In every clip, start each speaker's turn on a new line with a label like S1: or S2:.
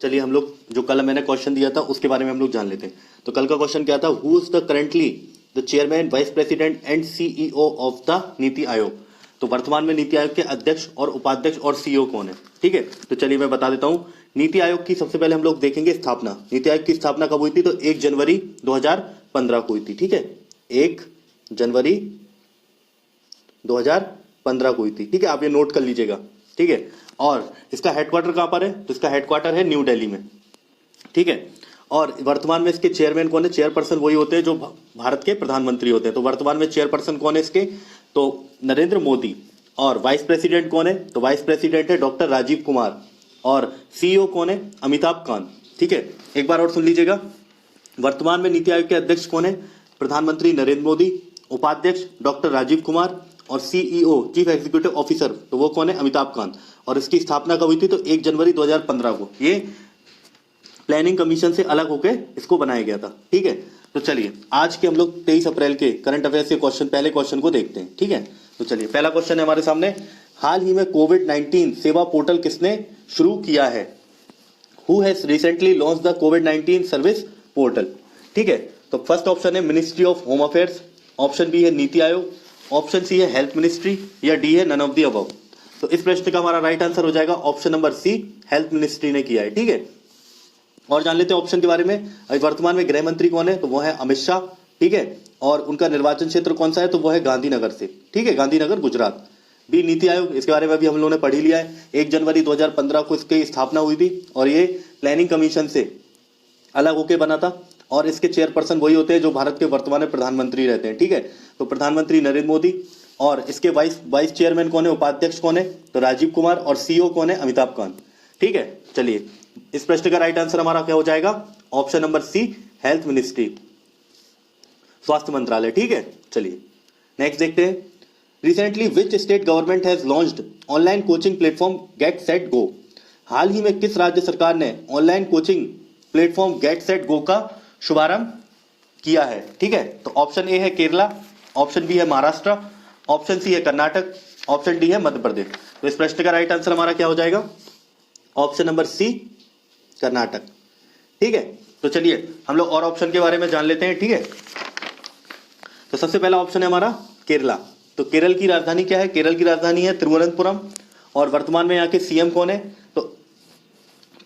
S1: चलिए हम लोग जो कल मैंने क्वेश्चन दिया था उसके बारे में हम लोग जान लेते हैं। तो कल का क्वेश्चन क्या था, who is the currently the chairman, vice president and CEO of the NITI Aayog. तो वर्तमान में नीति आयोग के अध्यक्ष और उपाध्यक्ष और सीईओ कौन है, ठीक है। तो चलिए मैं बता देता हूँ। नीति आयोग की सबसे पहले हम लोग देखेंगे स्थापना। नीति आयोग की स्थापना कब हुई थी, तो 1 जनवरी 2015 को हुई थी, ठीक है। 1 जनवरी 2015 को हुई थी, ठीक है। आप ये नोट कर लीजिएगा, ठीक है। और इसका हेडक्वार्टर कहाँ पर है, तो इसका हेडक्वार्टर है न्यू दिल्ली में, ठीक है। और वर्तमान में इसके चेयरमैन कौन है, चेयरपर्सन वही होते हैं जो भारत के प्रधानमंत्री होते हैं। तो वर्तमान में चेयरपर्सन कौन है इसके, तो नरेंद्र मोदी। और वाइस प्रेसिडेंट कौन है, तो वाइस प्रेसिडेंट है डॉक्टर राजीव कुमार। और सीईओ कौन है, अमिताभ कांत, ठीक है। एक बार और सुन लीजिएगा, वर्तमान में नीति आयोग के अध्यक्ष कौन है, प्रधानमंत्री नरेंद्र मोदी। उपाध्यक्ष डॉक्टर राजीव कुमार। और सीईओ चीफ एग्जीक्यूटिव ऑफिसर, तो वो कौन है, अमिताभ कांत। और इसकी स्थापना कब हुई थी, तो 1 जनवरी 2015 को। ये प्लानिंग कमीशन से अलग होकर इसको बनाया गया था, ठीक है। तो चलिए आज के हम लोग 23 अप्रैल के करंट अफेयर्स के क्वेश्चन, पहले क्वेश्चन को देखते हैं, ठीक है। तो चलिए पहला क्वेश्चन है हमारे सामने, हाल ही में कोविड-19 सेवा पोर्टल किसने शुरू किया है। Who has recently launch the कोविड-19 सर्विस पोर्टल, ठीक है। तो फर्स्ट ऑप्शन है ministry of home affairs, option B है नीति आयोग, ऑप्शन सी है हेल्थ मिनिस्ट्री, या डी है नन ऑफ द अबव। तो इस प्रश्न का हमारा राइट आंसर हो जाएगा option number C, health ministry ने किया है, ठीक है। और जान लेते हैं ऑप्शन के बारे में। अभी वर्तमान में गृह मंत्री कौन है, तो वो है अमित शाह, ठीक है। और उनका निर्वाचन क्षेत्र कौन सा है, तो वो है गांधीनगर से, ठीक है, गांधीनगर गुजरात। बी नीति आयोग, इसके बारे में भी हम लोगों ने पढ़ ही लिया है। 1 जनवरी 2015 को इसकी स्थापना हुई थी और ये प्लानिंग कमीशन से अलग होकर बना था। और इसके चेयरपर्सन वही होते हैं जो भारत के वर्तमान में प्रधानमंत्री रहते हैं, ठीक है। तो प्रधानमंत्री नरेंद्र मोदी। और इसके वाइस चेयरमैन कौन है, उपाध्यक्ष कौन है, तो राजीव कुमार। और सीईओ कौन है, अमिताभ कांत, ठीक है। चलिए इस प्रश्न का राइट आंसर हमारा क्या हो जाएगा, option number C, health ministry, स्वास्थ्य मंत्रालय, ठीक है। चलिए नेक्स्ट देखते हैं, recently which state government has launched online coaching platform get set go. हाल ही में किस राज्य सरकार ने online coaching platform get set go का शुभारंभ किया है, ठीक है। तो ऑप्शन ए है केरला, ऑप्शन बी है महाराष्ट्र, ऑप्शन सी है कर्नाटक, ऑप्शन डी है मध्य प्रदेश। तो इस प्रश्न का राइट आंसर हमारा क्या हो जाएगा, ऑप्शन नंबर सी, कर्नाटक, ठीक है। तो चलिए हम लोग और ऑप्शन के बारे में जान लेते हैं, ठीक है। तो सबसे पहला ऑप्शन है हमारा केरला। तो केरल की राजधानी क्या है, केरल की राजधानी है तिरुवनंतपुरम। और वर्तमान में यहाँ के सीएम कौन है, तो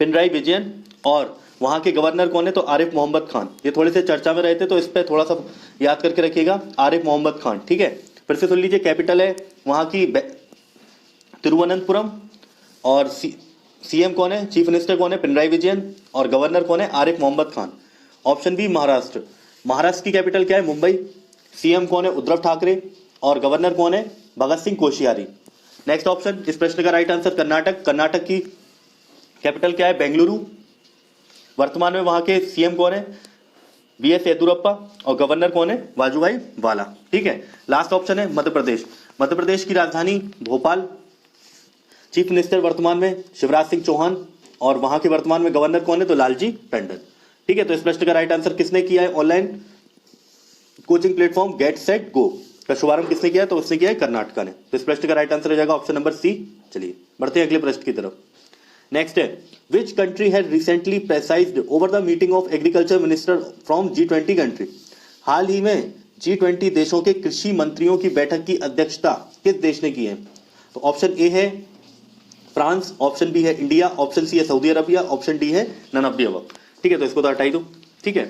S1: पिनराई विजयन। और वहां के गवर्नर कौन है, तो आरिफ मोहम्मद खान। ये थोड़े से चर्चा में रहे थे तो इस पर थोड़ा सा याद करके रखिएगा, आरिफ मोहम्मद खान, ठीक है। फिर से सुन लीजिए, कैपिटल है वहां की तिरुवनंतपुरम। और सीएम कौन है, चीफ मिनिस्टर कौन है, पिनराई विजयन। और गवर्नर कौन है, आरिफ मोहम्मद खान। ऑप्शन बी महाराष्ट्र, महाराष्ट्र की कैपिटल क्या है, मुंबई। सीएम कौन है, उद्धव ठाकरे। और गवर्नर कौन है, भगत सिंह कोश्यारी। नेक्स्ट ऑप्शन, इस प्रश्न का राइट आंसर कर्नाटक, कर्नाटक की कैपिटल क्या है, बेंगलुरु। वर्तमान में वहां के सीएम कौन है, बीएस येदियुरप्पा। और गवर्नर कौन है, वाजूभाई वाला, ठीक है। लास्ट ऑप्शन है मध्य प्रदेश, मध्य प्रदेश की राजधानी भोपाल। चीफ मिनिस्टर वर्तमान में शिवराज सिंह चौहान। और वहां के वर्तमान में गवर्नर कौन है, तो लालजी टंडन, ठीक है। तो इस प्रश्न का राइट आंसर किसने किया है, online coaching platform get set go का शुभारंभ किसने किया है, तो उसने किया है कर्नाटक ने। तो इस प्रश्न का राइट आंसर हो जाएगा ऑप्शन नंबर सी। चलिए बढ़ते हैं अगले प्रश्न की तरफ। नेक्स्ट है, which country has recently presided over the meeting of agriculture minister from G20 country. हाल ही में G20 देशों के कृषि मंत्रियों की बैठक की अध्यक्षता किस देश ने की है। तो ऑप्शन ए है फ्रांस, ऑप्शन बी है इंडिया, ऑप्शन सी है सऊदी अरबिया, ऑप्शन डी है नन ऑफ द अबव, ठीक है। तो इसको तो हटाई दो, ठीक है।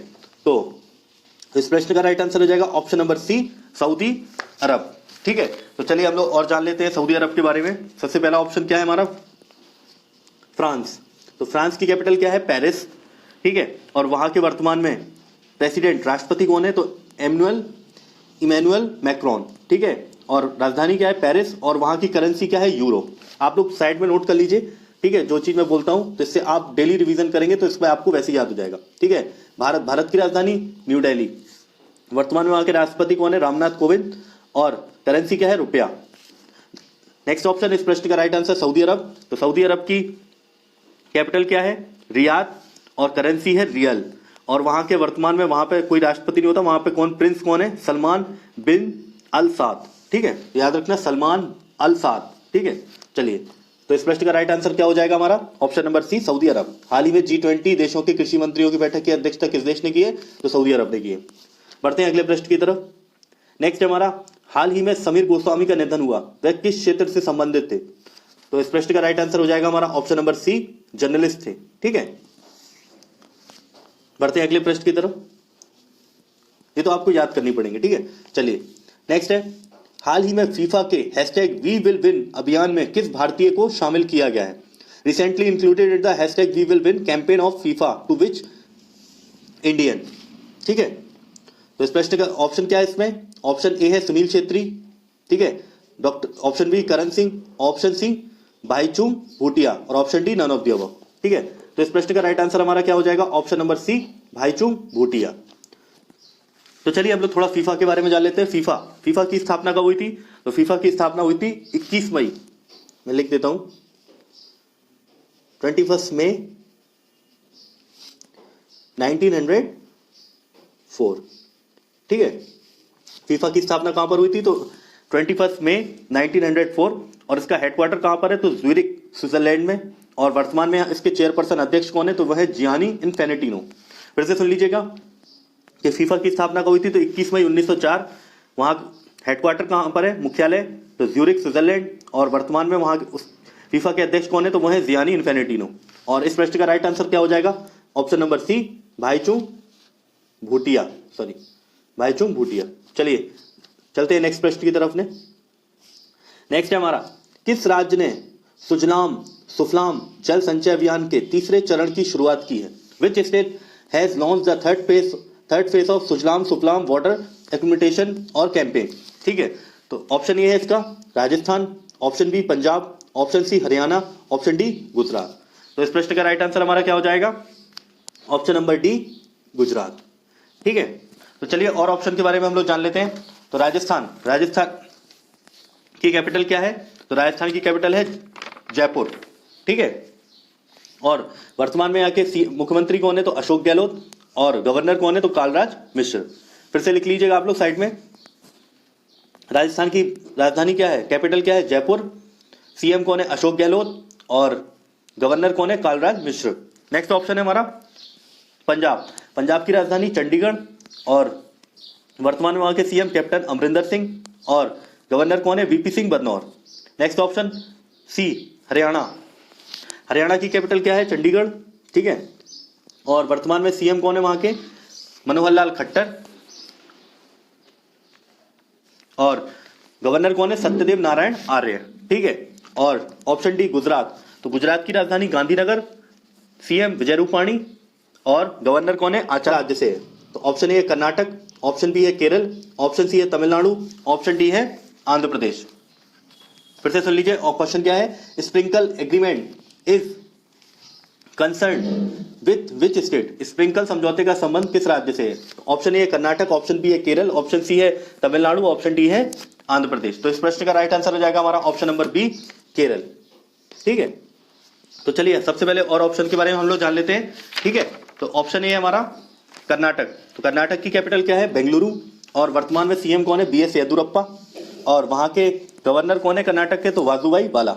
S1: तो इस प्रश्न का राइट आंसर हो जाएगा ऑप्शन नंबर सी, सऊदी अरब, ठीक है। तो चलिए हम लोग और जान लेते हैं सऊदी अरब के बारे में। सबसे पहला ऑप्शन क्या है हमारा, फ्रांस। तो फ्रांस की कैपिटल क्या है, पेरिस, ठीक है। और वहां के वर्तमान में प्रेसिडेंट, राष्ट्रपति कौन है, तो इमैनुअल मैक्रोन, ठीक है। और राजधानी क्या है, पेरिस। और वहां की करेंसी क्या है, यूरो। आप लोग साइड में नोट कर लीजिए, ठीक है। जो चीज मैं बोलता हूं तो इससे आप डेली रिवीजन करेंगे तो इसमें आपको वैसे याद हो जाएगा, ठीक है। भारत की राजधानी न्यू दिल्ली। वर्तमान में वहां के राष्ट्रपति कौन है, रामनाथ कोविंद। और करेंसी क्या है, रुपया। नेक्स्ट ऑप्शन, इस प्रश्न का राइट आंसर सऊदी अरब। तो सऊदी अरब की कैपिटल क्या है, रियाद। और करेंसी है रियल। और वहां के वर्तमान में वहां पे कोई राष्ट्रपति नहीं होता, वहां पे प्रिंस कौन है, सलमान बिन अल साद, ठीक है। याद रखना, सलमान अल साद, ठीक है। चलिए तो इस प्रश्न का राइट आंसर क्या हो जाएगा हमारा? ऑप्शन नंबर सी, सऊदी अरब। हाल ही में G20 देशों के कृषि मंत्रियों की बैठक की अध्यक्षता किस देश ने की है? तो सऊदी अरब ने की है। बढ़ते हैं अगले प्रश्न की तरफ। नेक्स्ट है हमारा, हाल ही में समीर गोस्वामी का निधन हुआ, वह किस क्षेत्र से संबंधित थे? तो इस प्रश्न का राइट आंसर हो जाएगा हमारा ऑप्शन नंबर सी, जर्नलिस्ट थे। ठीक है, बढ़ते हैं अगले प्रश्न की तरफ। ये तो आपको याद करनी पड़ेंगे। ठीक है, चलिए नेक्स्ट है, हाल ही में फीफा के #WeWillWin अभियान में किस भारतीय को शामिल किया गया है? Recently included in the #WeWillWin campaign of FIFA to which Indian. ठीक है, तो इस प्रश्न का ऑप्शन क्या है इसमें? ऑप्शन ए है सुनील छेत्री, ठीक है, doctor, option B Karan Singh, option C Bhaichung Bhutia और option D none of the above. ठीक है, तो इस प्रश्न का राइट आंसर हमारा क्या हो जाएगा? Option number C, Bhaichung Bhutia. तो चलिए हम लोग थोड़ा फीफा के बारे में जान लेते हैं। फीफा की स्थापना कब हुई थी? तो फीफा की स्थापना हुई थी 21 मई, मैं लिख देता हूं, 21 मई 1904। ठीक है, फीफा की स्थापना कहां पर हुई थी? तो 21 मई 1904। और इसका हेडक्वार्टर कहां पर है? तो ज्यूरिख, स्विट्जरलैंड में। और वर्तमान में इसके चेयरपर्सन अध्यक्ष कौन है? तो वह है जियानी इन्फेंटिनो। फिर से सुन लीजिएगा कि फीफा की स्थापना कब हुई थी? तो 21 मई 1904। वहां हेडक्वार्टर कहां पर है, मुख्यालय? तो ज्यूरिख, स्विट्जरलैंड। और वर्तमान में वहां फीफा के अध्यक्ष कौन है? तो वह है जियानी इन्फेंटिनो। और इस प्रश्न का राइट आंसर क्या हो जाएगा? Option number C, Bhaichung Bhutia, sorry Bhaichung Bhutia. चलिए चलते हैं नेक्स्ट प्रश्न की तरफ। नेक्स्ट है हमारा, किस राज्य ने सुजलाम सुफलाम जल संचय अभियान के तीसरे चरण की शुरुआत की है? Which state has launch the third phase of Sujalam Sufalam water accumulation और कैंपेन। ठीक है, तो ऑप्शन ए है इसका Rajasthan, option B Punjab, option C Haryana, option D Gujarat. तो इस प्रश्न का राइट आंसर हमारा क्या हो जाएगा? Option number D, Gujarat. ठीक है, तो चलिए और ऑप्शन के बारे में हम लोग जान लेते हैं। तो राजस्थान की कैपिटल क्या है? तो राजस्थान की कैपिटल है जयपुर। ठीक है, और वर्तमान में यहाँ के मुख्यमंत्री कौन है? तो अशोक गहलोत। और गवर्नर कौन है? तो कालराज मिश्र। फिर से लिख लीजिएगा आप लोग साइड में, राजस्थान की राजधानी क्या है, कैपिटल क्या है? जयपुर। सीएम कौन है? अशोक गहलोत। और गवर्नर कौन है? कालराज मिश्र। नेक्स्ट ऑप्शन है हमारा पंजाब की राजधानी चंडीगढ़। और वर्तमान में वहां के सीएम कैप्टन अमरिंदर सिंह। और गवर्नर कौन है? VP Singh Badnore. Next option C, Haryana की कैपिटल क्या है? चंडीगढ़। ठीक है, और वर्तमान में सीएम कौन है वहां के? मनोहर लाल खट्टर। और गवर्नर कौन है? सत्यदेव नारायण आर्य। ठीक है, और ऑप्शन डी गुजरात। तो गुजरात की राजधानी गांधीनगर, सीएम विजय रूपाणी। और गवर्नर कौन है? आचार्य राज्य से है। तो ऑप्शन ए है कर्नाटक, ऑप्शन बी है केरल, ऑप्शन सी है तमिलनाडु, ऑप्शन डी है आंध्र प्रदेश। फिर से सुन लीजिए, और क्वेश्चन क्या है? Sprinkle agreement is concern with which state? Sprinkle समझौते का संबंध किस राज्य से है? ऑप्शन ए है कर्नाटक, ऑप्शन बी है केरल, ऑप्शन सी है तमिलनाडु, ऑप्शन डी है आंध्र प्रदेश। तो इस प्रश्न का राइट आंसर हो जाएगा हमारा ऑप्शन नंबर बी, केरल। ठीक है, तो चलिए सबसे पहले और ऑप्शन के बारे में हम लोग जान लेते हैं। ठीक है, तो ऑप्शन ए है हमारा कर्नाटक। तो कर्नाटक की कैपिटल क्या है? बेंगलुरु। और वर्तमान में सीएम कौन है? बीएस येदुरप्पा। और वहां के गवर्नर कौन है कर्नाटक के? तो वाजुभाई वाला।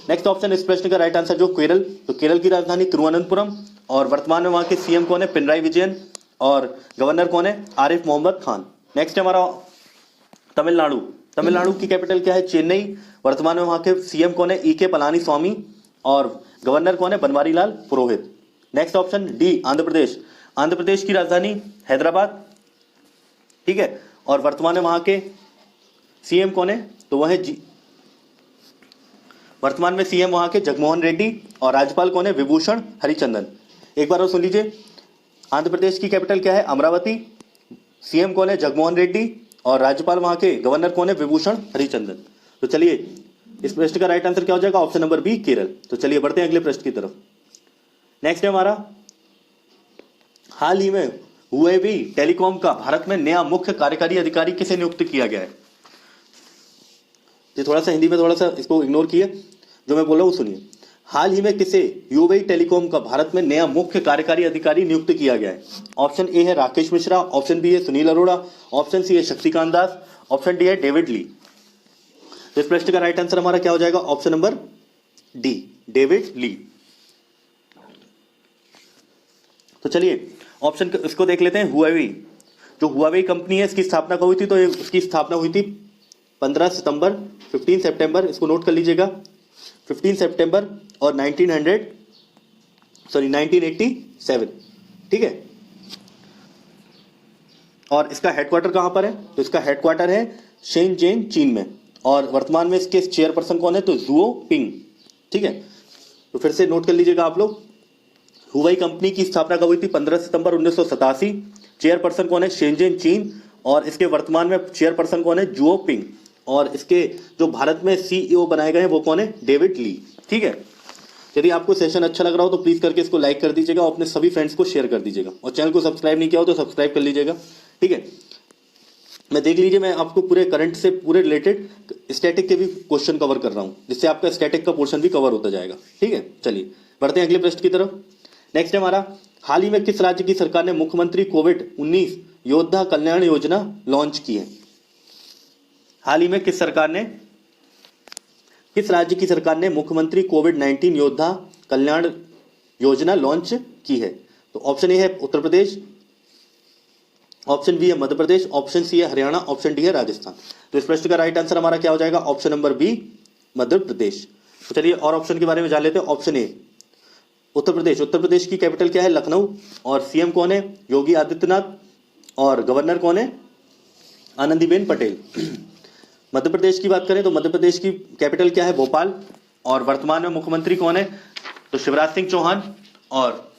S1: नेक्स्ट ऑप्शन इस प्रश्न का राइट आंसर जो केरल। तो केरल की राजधानी तिरुवनंतपुरम। और वर्तमान में वहां के सीएम कौन है? पिनराई विजयन। और गवर्नर कौन है? आरिफ मोहम्मद खान। नेक्स्ट है हमारा तमिलनाडु की कैपिटल क्या है? चेन्नई। वर्तमान में वहां के सीएम कौन है? ई के पलानी स्वामी। और गवर्नर कौन है? बनवारी लाल पुरोहित। Next option D, Andhra Pradesh की राजधानी हैदराबाद। ठीक है, और वर्तमान में वहां के सीएम कौन है? तो वह है वर्तमान में सीएम वहां के जगमोहन रेड्डी। और राज्यपाल कौन है? विभूषण हरिचंदन। एक बार और सुन लीजिए, आंध्र प्रदेश की कैपिटल क्या है? अमरावती। सीएम कौन है? जगमोहन रेड्डी। और राज्यपाल वहां के गवर्नर कौन है? विभूषण हरिचंदन। तो चलिए इस प्रश्न का राइट आंसर क्या हो जाएगा? Option number B, Kerala. तो चलिए बढ़ते हैं अगले प्रश्न की तरफ। नेक्स्ट है हमारा, हाल ही में हुएवी टेलीकॉम का भारत में नया मुख्य कार्यकारी अधिकारी किसे नियुक्त किया गया है? ये थोड़ा सा हिंदी में थोड़ा सा इसको इग्नोर किए, जो मैं बोल रहा हूँ सुनिए। हाल ही में किसे हुएवी टेलीकॉम का भारत में नया मुख्य कार्यकारी अधिकारी नियुक्त किया गया है? ऑप्शन ए है राकेश मिश्रा, ऑप्शन बी है सुनील अरोड़ा, ऑप्शन सी है शक्तिकांत दास, ऑप्शन डी है डेविड ली। तो इस प्रश्न का राइट आंसर हमारा क्या हो जाएगा? Option number D, David Lee. तो चलिए ऑप्शन इसको देख लेते हैं। हुआवी, जो हुआवी कंपनी है इसकी स्थापना कब हुई थी? तो इसकी स्थापना हुई थी 15 सितंबर, 15 सितंबर, इसको नोट कर लीजिएगा, 15 सितंबर और 1987, ठीक है। और इसका हेडक्वार्टर कहां पर है? तो इसका हेडक्वार्टर है शेनजेन, चीन में। और वर्तमान में इसके चेयरपर्सन कौन है? तो जुओ पिंग, ठीक है। तो फिर से नोट कर लीजिएगा आप लोग, हुआई कंपनी की स्थापना कब हुई थी? 15 सितंबर 1987। चेयरपर्सन कौन है? शेनजेन, चीन। और इसके वर्तमान में चेयरपर्सन कौन है? जुओ पिंग। और इसके जो भारत में सीईओ बनाए गए हैं वो कौन है? डेविड ली, ठीक है। यदि आपको सेशन अच्छा लग रहा हो तो प्लीज करके इसको लाइक कर दीजिएगा और अपने सभी फ्रेंड्स को शेयर कर दीजिएगा, और चैनल को सब्सक्राइब नहीं किया हो तो सब्सक्राइब कर लीजिएगा, ठीक है। मैं देख लीजिए, मैं आपको पूरे करंट से पूरे रिलेटेड स्टैटिक के भी क्वेश्चन कवर कर रहा हूं, जिससे आपका स्टैटिक का पोर्शन भी कवर होता जाएगा, ठीक है। चलिए बढ़ते हैं अगले प्रश्न की तरफ। नेक्स्ट है हमारा, हाल ही में किस राज्य की सरकार ने मुख्यमंत्री कोविड-19 योद्धा कल्याण योजना लॉन्च की है? हाल ही में किस राज्य की सरकार ने मुख्यमंत्री कोविड-19 योद्धा कल्याण योजना लॉन्च की है? तो ऑप्शन ए है उत्तर प्रदेश, ऑप्शन बी है मध्य प्रदेश, ऑप्शन सी है हरियाणा, ऑप्शन डी है राजस्थान। तो इस प्रश्न का राइट आंसर हमारा क्या हो जाएगा? Option number B, Madhya Pradesh. तो चलिए और ऑप्शन के बारे में जान लेते हैं। ऑप्शन ए उत्तर प्रदेश, उत्तर प्रदेश की कैपिटल क्या है? लखनऊ। और सीएम कौन है? योगी आदित्यनाथ। और गवर्नर कौन है? आनंदीबेन पटेल। मध्य प्रदेश की बात करें तो मध्य प्रदेश की कैपिटल क्या है? भोपाल। और वर्तमान में मुख्यमंत्री कौन है? तो शिवराज सिंह चौहान। और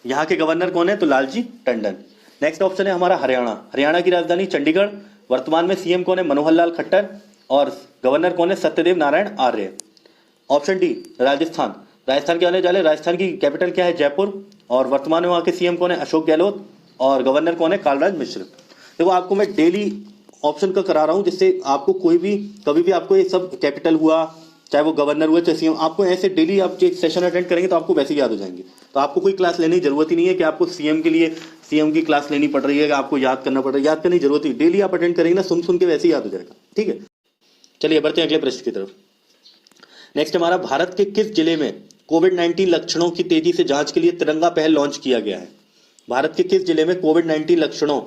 S1: यहाँ के गवर्नर कौन है? तो लालजी टंडन। नेक्स्ट ऑप्शन है हमारा हरियाणा, हरियाणा की राजधानी चंडीगढ़। वर्तमान में सीएम कौन है? मनोहर लाल खट्टर। और गवर्नर कौन है? सत्यदेव नारायण आर्य। ऑप्शन डी राजस्थान, राजस्थान के आने जाले, राजस्थान की कैपिटल क्या है? जयपुर। और वर्तमान में वहाँ के सीएम कौन है? अशोक गहलोत। और गवर्नर कौन है? कालराज मिश्र। देखो आपको मैं डेली ऑप्शन का करा रहा हूँ, जिससे आपको कोई भी कभी भी आपको ये सब कैपिटल हुआ, चाहे वो गवर्नर हुआ, चाहे सीएम, आपको ऐसे डेली आप एक सेशन अटेंड करेंगे तो आपको वैसे ही याद हो जाएंगे। तो आपको कोई क्लास लेने की जरूरत ही नहीं है कि आपको सीएम के लिए सीएम की क्लास लेनी पड़ रही है, कि आपको याद करना पड़ रहा है। याद करने की जरूरत ही, डेली आप अटेंड करेंगे ना, सुन सुन के वैसे ही याद हो जाएगा, ठीक है। चलिए बढ़ते हैं अगले प्रश्न की तरफ। नेक्स्ट हमारा, भारत के किस जिले में कोविड-19 लक्षणों की तेजी से जांच के लिए तिरंगा पहल लॉन्च किया गया है? भारत के किस जिले में कोविड-19 लक्षणों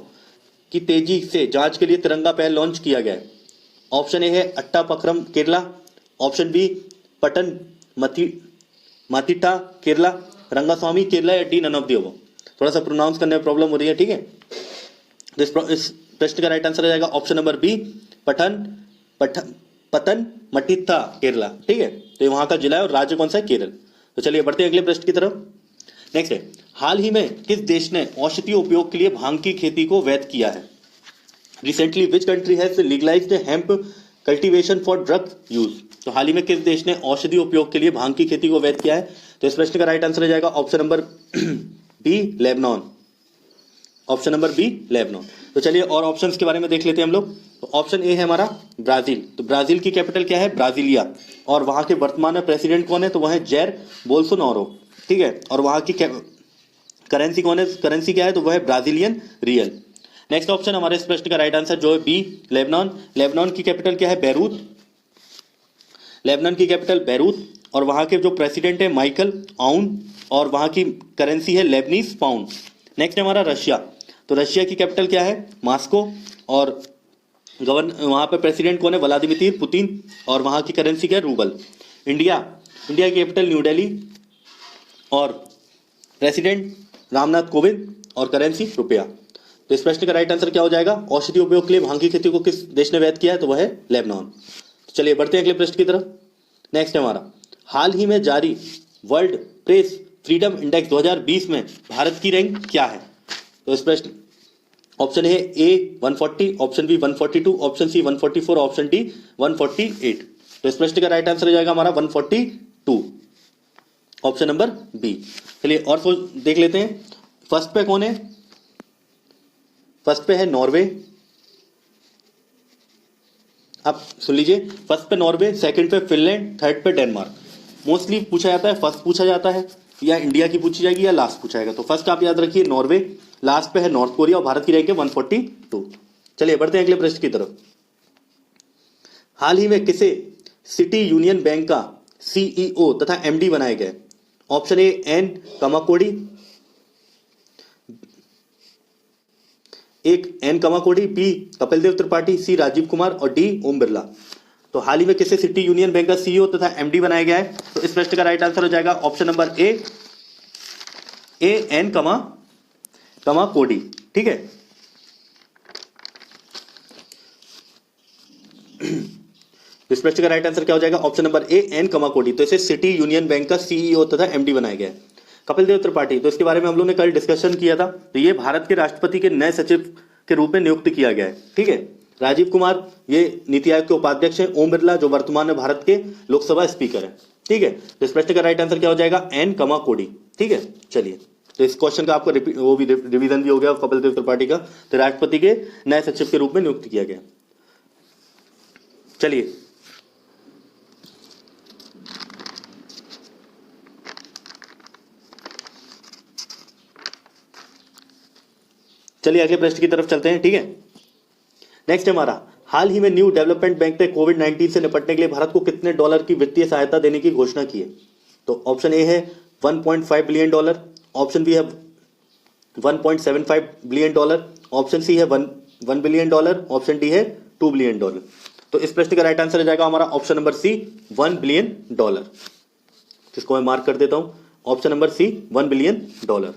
S1: की तेजी से जांच के लिए तिरंगा पहल लॉन्च किया गया है? ऑप्शन ए है Attapakkam Kerala, option B Pathanamthitta Kerala, Rangaswamy Kerala, या D none of the above. थोड़ा सा प्रोनाउंस करने में प्रॉब्लम हो रही है, ठीक है। तो इस प्रश्न का राइट आंसर हो जाएगा option number B, Pathanamthitta Kerala, ठीक है। तो ये वहां का जिला है और राज्य कौन सा है? केरल। तो चलिए बढ़ते हैं अगले प्रश्न की तरफ। नेक्स्ट है, हाल ही में किस देश ने औषधीय उपयोग के लिए भांग की खेती को वैध किया है? Recently which country has legalised hemp cultivation for drug use? तो हाल ही में किस देश ने औषधीय उपयोग के लिए भांग की खेती को वैध किया है? तो इस प्रश्न का राइट आंसर हो जाएगा option number B, Lebanon. Option number B, Lebanon. तो चलिए और ऑप्शंस के बारे में देख लेते हैं हम लोग। तो ऑप्शन ए है हमारा ब्राजील। तो ब्राजील की कैपिटल क्या है? ब्राजीलिया। और वहां के वर्तमान में प्रेसिडेंट कौन है? तो वह है जैर बोल्सोनारो, ठीक है। और वहां की करेंसी कौन है? करेंसी क्या है? तो वह है ब्राजीलियन रियल। नेक्स्ट ऑप्शन हमारे इस प्रश्न का राइट आंसर जो है बी, लेबनान। लेबनान की कैपिटल क्या है? बैरूत। लेबनान की कैपिटल बैरूत। और वहां के जो प्रेसिडेंट है माइकल आउन। और वहां की करेंसी है लेबनीज पाउंड। नेक्स्ट है हमारा रशिया। तो रशिया की कैपिटल क्या है? मॉस्को। और वहां पे प्रेसिडेंट कौन है? Vladimir Putin. और वहां की करेंसी क्या है? रूबल। इंडिया की कैपिटल न्यू दिल्ली। और प्रेसिडेंट रामनाथ कोविंद। और करेंसी रुपया। तो इस प्रश्न का राइट आंसर क्या हो जाएगा? औषधि उपयोग के लिए भांग की खेती को किस देश ने वैध किया है? तो वह है लेबनान। तो चलिए बढ़ते हैं अगले प्रश्न की तरफ। नेक्स्ट है हमारा, हाल ही में जारी वर्ल्ड प्रेस फ्रीडम इंडेक्स 2020 में भारत की रैंक क्या है? तो इस प्रश्न ऑप्शन है A 140, option B 142, option C 144, option D 148। तो इस प्रश्न का राइट आंसर हो जाएगा हमारा 142, ऑप्शन नंबर बी। चलिए और देख लेते हैं। फर्स्ट पे कौन है? फर्स्ट पे है नॉर्वे। आप सुन लीजिए, फर्स्ट पे नॉर्वे, सेकंड पे फिनलैंड, थर्ड पे डेनमार्क। मोस्टली पूछा जाता है, फर्स्ट पूछा जाता है या इंडिया की पूछी जाएगी या लास्ट पूछा जाएगा। तो फर्स्ट आप याद रखिए नॉर्वे, लास्ट पे है नॉर्थ कोरिया और भारत की रैंक है 142। चलिए बढ़ते हैं अगले प्रश्न की तरफ। हाल ही में किसे सिटी यूनियन बैंक का सीईओ तथा एमडी बनाए गए? ऑप्शन ए एन कामाकोडी, एक एन कामाकोडी, बी कपिल देव त्रिपाठी, सी राजीव कुमार और डी ओम बिरला। तो हाल ही में किसे सिटी यूनियन बैंक का सीईओ तथा एमडी बनाया गया है? तो इस प्रश्न का राइट आंसर हो जाएगा ऑप्शन नंबर ए एन कामाकोडी। ठीक है, इस प्रश्न का राइट आंसर क्या हो जाएगा? Option number A N Kamakodi. तो इसे सिटी यूनियन बैंक का सीईओ तथा एमडी बनाया गया है। कपिल देव त्रिपाठी, तो इसके बारे में हम लोग ने कल डिस्कशन किया था। तो ये भारत के राष्ट्रपति के नए सचिव के रूप में नियुक्त किया गया है। ठीक है, राजीव कुमार ये नीति आयोग के उपाध्यक्ष हैं। ओम बिरला जो वर्तमान में भारत के लोकसभा स्पीकर हैं। ठीक है, तो इस प्रश्न का राइट आंसर क्या हो जाएगा? एन कामाकोडी। ठीक है, चलिए, तो इस क्वेश्चन का आपको वो भी रिवीजन भी हो गया कपिल देव त्रिपाठी का। तो राष्ट्रपति के नए सचिव के रूप में नियुक्त किया गया। चलिए अगले प्रश्न की तरफ चलते हैं। ठीक है, नेक्स्ट है हमारा, हाल ही में न्यू डेवलपमेंट बैंक ने कोविड-19 से निपटने के लिए भारत को कितने डॉलर की वित्तीय सहायता देने की घोषणा की है? तो ऑप्शन ए है 1.5 बिलियन डॉलर, ऑप्शन बी है 1.75 बिलियन डॉलर, ऑप्शन सी है 1 बिलियन डॉलर, ऑप्शन डी है 2 बिलियन डॉलर। तो इस प्रश्न का राइट आंसर हो जाएगा हमारा option number C 1 billion dollar. इसको मैं मार्क कर देता हूं, option number C 1 billion dollar.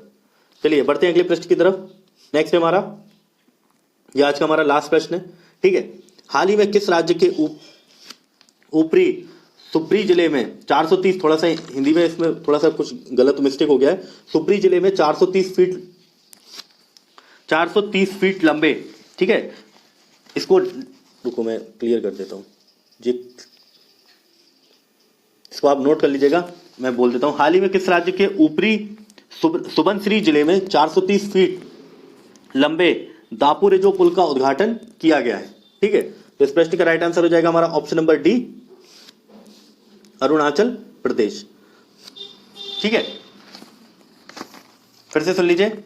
S1: चलिए बढ़ते हैं अगले प्रश्न की तरफ। नेक्स्ट है हमारा, यह आज का हमारा लास्ट प्रश्न है। ठीक है, हाल ही में किस राज्य के ऊपरी सुब्री जिले में 430, थोड़ा सा हिंदी में इसमें थोड़ा सा कुछ गलत मिस्टेक हो गया है, सुब्री जिले में 430 फीट लंबे, ठीक है, इसको रुको मैं क्लियर कर देता हूं जी, इसको आप नोट कर लीजिएगा, मैं बोल देता हूं। हाल ही में किस राज्य के ऊपरी सुबनसिरी जिले में 430 फीट लंबे दापुरेजो पुल का उद्घाटन किया गया है? ठीक है, तो इस प्रश्न का राइट आंसर हो जाएगा हमारा option number D Arunachal Pradesh. ठीक है, फिर से सुन लीजिए,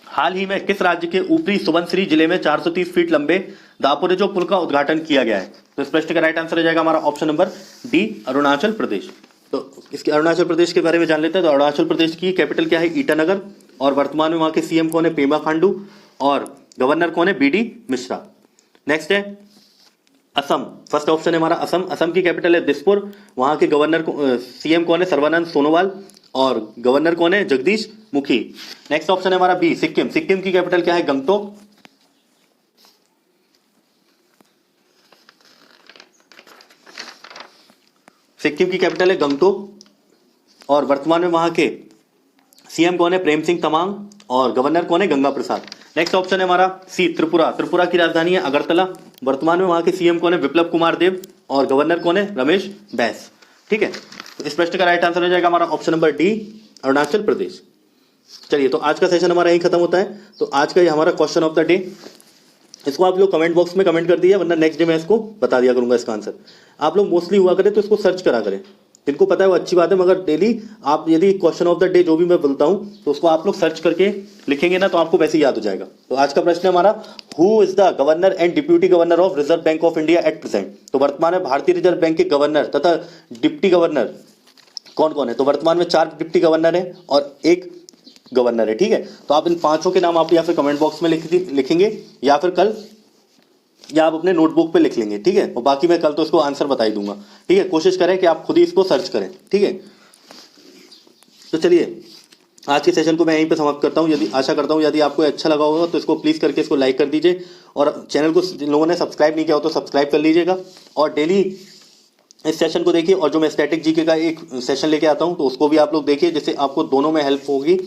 S1: हाल ही में किस राज्य के ऊपरी सुबनसिरी जिले में 430 फीट लंबे दापुरेजो पुल का उद्घाटन किया गया है? तो इस प्रश्न का राइट आंसर हो जाएगा हमारा option number D Arunachal Pradesh. तो इसके अरुणाचल प्रदेश के बारे में जान लेते हैं। तो अरुणाचल प्रदेश की कैपिटल क्या है? ईटानगर, और वर्तमान में वहां के सीएम कौन है? पेमा खांडू, और गवर्नर कौन है? बीडी मिश्रा। नेक्स्ट है असम, फर्स्ट ऑप्शन है हमारा असम। असम की कैपिटल है दिसपुर, वहां के गवर्नर सीएम कौन है? सर्बानंद सोनोवाल, और गवर्नर कौन है? जगदीश मुखी। नेक्स्ट ऑप्शन है हमारा बी सिक्किम। सिक्किम की कैपिटल क्या है? गंगटोक, सिक्किम की कैपिटल है गंगटोक, और वर्तमान में वहां के सीएम कौन है? प्रेम सिंह तमांग, और गवर्नर कौन है? गंगा प्रसाद। नेक्स्ट ऑप्शन है हमारा सी त्रिपुरा। त्रिपुरा की राजधानी है अगरतला, वर्तमान में वहां के सीएम कौन है? विप्लव कुमार देव, और गवर्नर कौन है? रमेश बैस। ठीक है, तो इस प्रश्न का राइट आंसर हो जाएगा हमारा option number D Arunachal Pradesh. चलिए, तो आज का सेशन हमारा यही खत्म होता है। तो आज का ये हमारा क्वेश्चन ऑफ द डे, इसको आप लोग कमेंट बॉक्स में कमेंट कर दिया, वरना नेक्स्ट डे मैं इसको बता दिया करूंगा इसका आंसर। आप लोग मोस्टली हुआ करें तो इसको सर्च करा करें, जिनको पता है वो अच्छी बात है, मगर डेली आप यदि क्वेश्चन ऑफ द डे जो भी मैं बोलता हूं तो उसको आप लोग सर्च करके लिखेंगे ना, तो आपको वैसे याद हो जाएगा। तो आज का प्रश्न है हमारा, who is the governor and deputy governor of reserve bank of India at present? तो वर्तमान में भारतीय रिजर्व बैंक के गवर्नर तथा डिप्टी गवर्नर कौन कौन है? तो वर्तमान में 4 डिप्टी गवर्नर है और 1 गवर्नर है। ठीक है, तो आप इन 5 के नाम आप या फिर कमेंट बॉक्स में लिखेंगे, या फिर कल या आप अपने नोटबुक पे लिख लेंगे। ठीक है, और बाकी मैं कल तो इसको आंसर बता ही दूंगा। ठीक है, कोशिश करें कि आप खुद ही इसको सर्च करें। ठीक है, तो चलिए आज के सेशन को मैं यहीं पे समाप्त करता हूं। यदि आशा करता हूं यदि आपको अच्छा लगा होगा तो इसको प्लीज करके इसको लाइक कर दीजिए, और चैनल को जिन लोगों ने सब्सक्राइब नहीं किया हो तो सब्सक्राइब कर लीजिएगा, और डेली इस सेशन को देखिए। और जो मैं स्टैटिक जीके का एक सेशन लेके आता हूं तो उसको भी आप लोग देखिए, जिससे आपको दोनों में हेल्प होगी।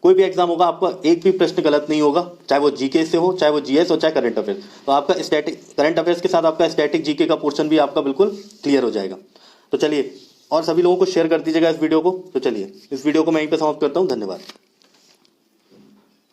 S1: कोई भी एग्जाम होगा आपका एक भी प्रश्न गलत नहीं होगा, चाहे वो जीके से हो, चाहे वो जीएस हो, चाहे करंट अफेयर्स। तो आपका करंट अफेयर्स के साथ आपका स्टैटिक जीके का पोर्शन भी आपका बिल्कुल क्लियर हो जाएगा। तो चलिए, और सभी लोगों को शेयर कर दीजिएगा इस वीडियो को। तो चलिए, इस वीडियो को मैं यहीं पे समाप्त करता हूँ। धन्यवाद।